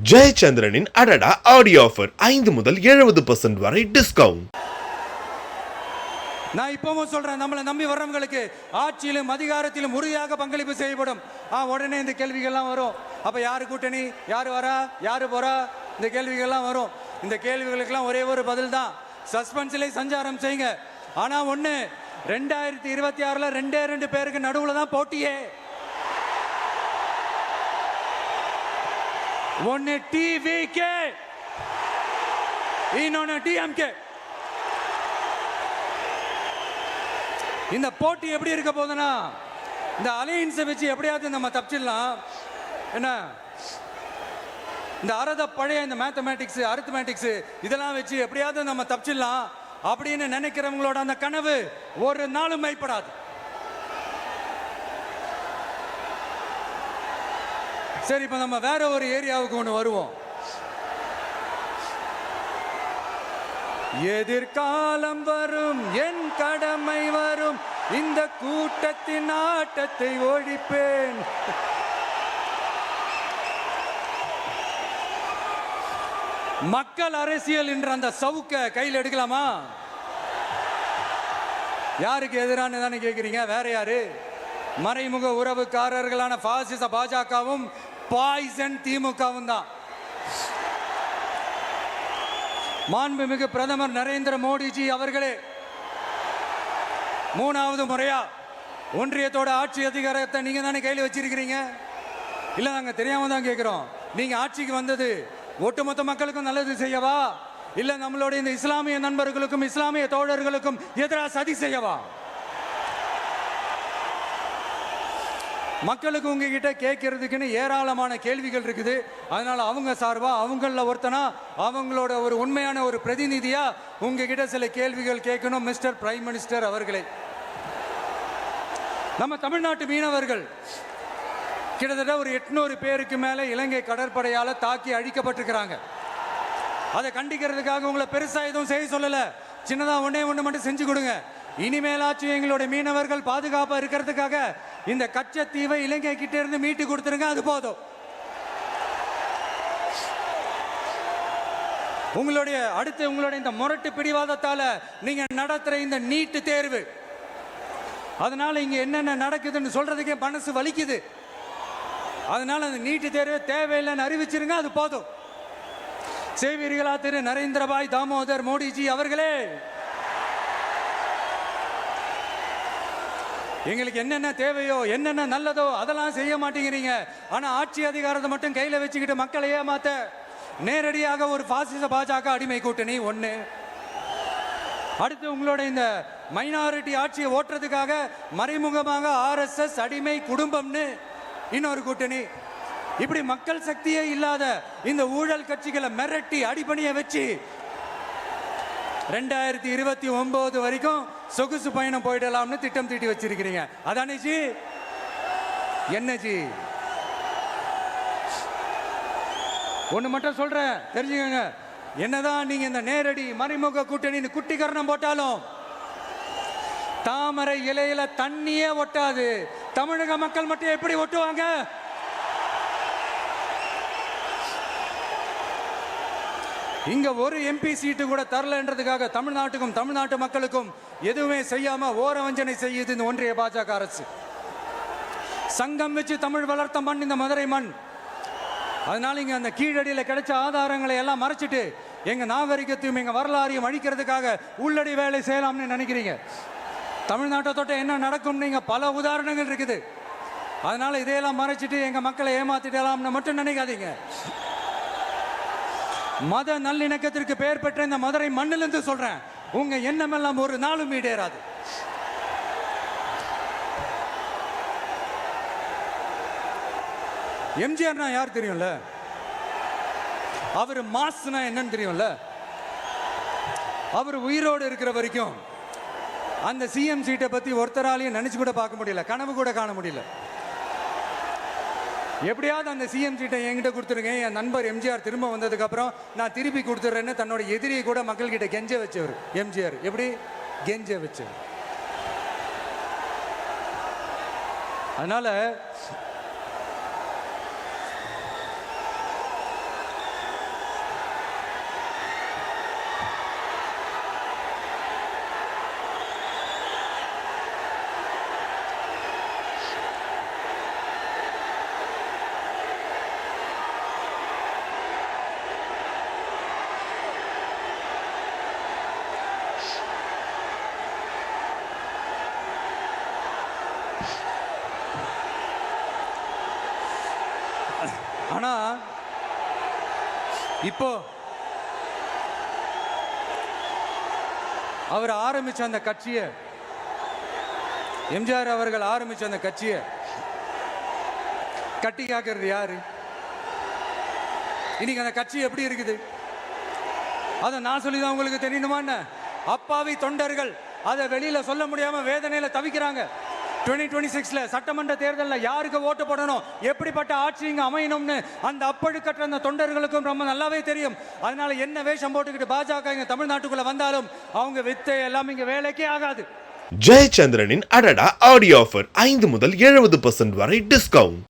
ஜெயச்சந்திரனின் அடடா audio offer 5 முதல் 70% வரை டிஸ்கவுண்ட். நான் இப்பவும் சொல்றேன், நம்மளை நம்பி வர்றவங்களுக்கு ஆட்சியிலும் அதிகாரத்திலும் உறுதியாக பங்களிப்பு செய்யப்படும். உடனே இந்த கேள்விகள்லாம் வரும். அப்ப யாரு கூட்டணி, யாரு வரா, யாரு போறா, இந்த கேள்விகள்லாம் வரும். இந்த கேள்விகளுக்கெல்லாம் ஒரே ஒரு பதில் தான், சஸ்பென்ஸ்ல சஞ்சாரம் செய்யுங்க. ஆனா ஒண்ணு, 2026ல 2 பேருக்கு நடுவுல தான் போட்டியே. ஒன்னு டிவிகே, இன்னொன்னு டிஎம்கே. இந்த போட்டி எப்படி இருக்க போதுன்னா, இந்த அலையன்ஸை வச்சு எப்படியாவது நம்ம தப்பிச்சிடலாம். என்ன இந்த பழைய இந்த மேத்தமேட்டிக்ஸ், அரித்மேட்டிக்ஸ் இதெல்லாம் வச்சு எப்படியாவது நம்ம தப்பிச்சிடலாம் அப்படின்னு நினைக்கிறவங்களோட அந்த கனவு ஒரு நாளும் மெய்ப்படாது. சரி, இப்ப நம்ம வேற ஒரு ஏரியாவுக்கு ஒன்று வருவோம். எதிர்காலம் வரும், என் கடமை வரும், இந்த கூட்டத்தின் ஆட்டத்தை ஒழிப்பேன். மக்கள் அரசியல் என்ற அந்த சவுக்க கையில் எடுக்கலாமா? யாருக்கு எதிரான தானே கேட்கிறீங்க? வேற யாரு? மறைமுக உறவுக்காரர்களான பாசிச பாஜகவும் பாய்சன் திமுகவும் தான். மாண்புமிகு பிரதமர் நரேந்திர மோடிஜி அவர்களே 3வது முறையா ஒன்றியத்தோட ஆட்சி அதிகாரத்தை நீங்க தானே கையில் வச்சிருக்கிறீங்க. இல்ல, நாங்க தெரியாம தான் கேட்கிறோம். நீங்க ஆட்சிக்கு வந்தது ஒட்டுமொத்த மக்களுக்கும் நல்லது செய்யவா, இல்ல நம்மளுடைய இந்த இஸ்லாமிய நண்பர்களுக்கும் இஸ்லாமிய தோழர்களுக்கும் எதிராக சதி செய்யவா? மக்களுக்கு உங்ககிட்ட கேட்கறதுக்குன்னு ஏராளமான கேள்விகள் இருக்குது. அதனால அவங்க சார்பா, அவங்கள ஒருத்தனா, அவங்களோட ஒரு உண்மையான ஒரு பிரதிநிதியா உங்ககிட்ட சில கேள்விகள் கேட்கணும். மிஸ்டர் பிரைம் மினிஸ்டர் அவர்களே, நம்ம தமிழ்நாட்டு மீனவர்கள் கிட்டத்தட்ட ஒரு 800 பேருக்கு மேல இலங்கை கடற்படையால தாக்கி அழிக்கப்பட்டிருக்கிறாங்க. அதை கண்டிக்கிறதுக்காக உங்களை பெருசா எதுவும் செய்ய சொல்லல, சின்னதா ஒண்ணு மட்டும் செஞ்சு கொடுங்க. இனிமேலாச்சும் எங்களுடைய மீனவர்கள் பாதுகாப்பா இருக்கிறதுக்காக இந்த கச்சத்தீவை இலங்கை கிட்ட இருந்து மீட்டு கொடுத்துருங்க, அது போதும். உங்களுடைய இந்த முரட்டு பிடிவாதத்தால நீங்க நடத்துற இந்த நீட்டு தேர்வு, அதனால இங்க என்னென்ன நடக்குதுன்னு சொல்றதுக்கே மனசு வலிக்குது. அதனால அந்த நீட்டு தேர்வு தேவையில்லைன்னு அறிவிச்சிருங்க, அது போதும். செய்வீர்களா திரு நரேந்திரபாய் தாமோதர் மோடிஜி அவர்களே? எங்களுக்கு என்னென்ன தேவையோ, என்னென்ன நல்லதோ அதெல்லாம் செய்ய மாட்டேங்கிறீங்க. ஆனா ஆட்சி அதிகாரத்தை மட்டும் கையில வச்சுக்கிட்டு மக்களை ஏமாத்த நேரடியாக ஒரு பாசிச பாஜக அடிமை கூட்டணி ஒண்ணு. அடுத்து உங்களோட இந்த மைனாரிட்டி ஆட்சியை ஓட்டுறதுக்காக மறைமுகமாக RSS அடிமை குடும்பம்னு இன்னொரு கூட்டணி. இப்படி மக்கள் சக்தியே இல்லாத இந்த ஊழல் கட்சிகளை மிரட்டி அடிபணிய வச்சு 2029 வரைக்கும் சொகுசு பயணம் போயிடலாம்னு திட்டம் தீட்டி வச்சிருக்கிறீங்க. அதானே ஜி? என்ன ஜி? ஒண்ணு மட்டும் சொல்றேன், தெரிஞ்சுக்கங்க. என்னதான் நீங்க இந்த நேரடி மறைமுக கூட்டணி குட்டிகரணம் போட்டாலும் தாமரை இலையில தண்ணியே ஒட்டாது. தமிழக மக்கள் மட்டும் எப்படி ஒட்டுவாங்க? இங்க ஒரு MP சீட்டு கூட தரலன்றதுக்காக தமிழ்நாட்டுக்கும் தமிழ்நாட்டு மக்களுக்கும் எதுவுமே செய்யாம ஓரவஞ்சனை செய்யுது இந்த ஒன்றிய பாஜக அரசு. சங்கம் வச்சு தமிழ் வளர்த்த மண் இந்த மதுரை மண். அதனால இங்க அந்த கீழடியில கிடைச்ச ஆதாரங்களை எல்லாம் மறைச்சிட்டு எங்க நாகரிகத்தையும் எங்க வரலாறையும் அழிக்கிறதுக்காக உள்ளடி வேலை செய்யலாம்னு நினைக்கிறீங்க. தமிழ்நாட்டை தொட்ட என்ன நடக்கும் நீங்க பல உதாரணங்கள் இருக்குது. அதனால இதையெல்லாம் மறைச்சிட்டு எங்க மக்களை ஏமாத்திடலாம்னு மட்டும் நினைக்காதீங்க. மத நல்லிணக்கத்திற்கு பெயர் பெற்ற இந்த மதுரை மண்ணிலிருந்து சொல்றேன், உங்க எண்ணமெல்லாம் ஒரு நாளும் ஈடேறாது. எம்ஜிஆர்னா யார் தெரியும்ல? அவர் மாஸ்னா என்னன்னு தெரியும்ல? அவர் உயிரோடு இருக்கிற வரைக்கும் அந்த சிஎம் சீட்டை பத்தி ஒருத்தராலையும் நினைச்சு கூட பார்க்க முடியல, கனவு கூட காண முடியல. எப்படியாவது அந்த சிஎம் சீட்டை என்கிட்ட கொடுத்துருங்க, என் நண்பர் எம்ஜிஆர் திரும்ப வந்ததுக்கு அப்புறம் நான் திருப்பி கொடுத்துட்றேன்னு தன்னோட எதிரியை கூட மக்கள் கிட்ட கெஞ்ச வச்சவர் எம்ஜிஆர். எப்படி கெஞ்ச வச்சவர்? அதனால இப்போ அவர் ஆரம்பிச்ச அந்த கட்சியை, எம்ஜிஆர் அவர்கள் ஆரம்பிச்ச அந்த கட்சியை கட்டி காக்கிறது யாரு? இன்னைக்கு அந்த கட்சி எப்படி இருக்குது? அதை நான் சொல்லிதான் உங்களுக்கு தெரியணுமா என்ன? அப்பாவி தொண்டர்கள் அதை வெளியில சொல்ல முடியாம வேதனையில தவிக்கிறாங்க. 2026 சட்டமன்ற தேர்தலில் யாருக்கு ஓட்டு போடணும், எப்படிப்பட்ட ஆட்சி இங்க அமையணும்னு அந்த அப்பழுக்கற்ற அந்த தொண்டர்களுக்கும் ரொம்ப நல்லாவே தெரியும். அதனால என்ன வேஷம் போட்டுக்கிட்டு பாஜக இங்க தமிழ்நாட்டுக்குள்ள வந்தாலும் அவங்க வித்தை எல்லாம் இங்க வேலைக்கே ஆகாது. ஜெயச்சந்திரனின் அடடா ஆடியோ ஆஃபர் 5 முதல் 70% வரை டிஸ்கவுண்ட்.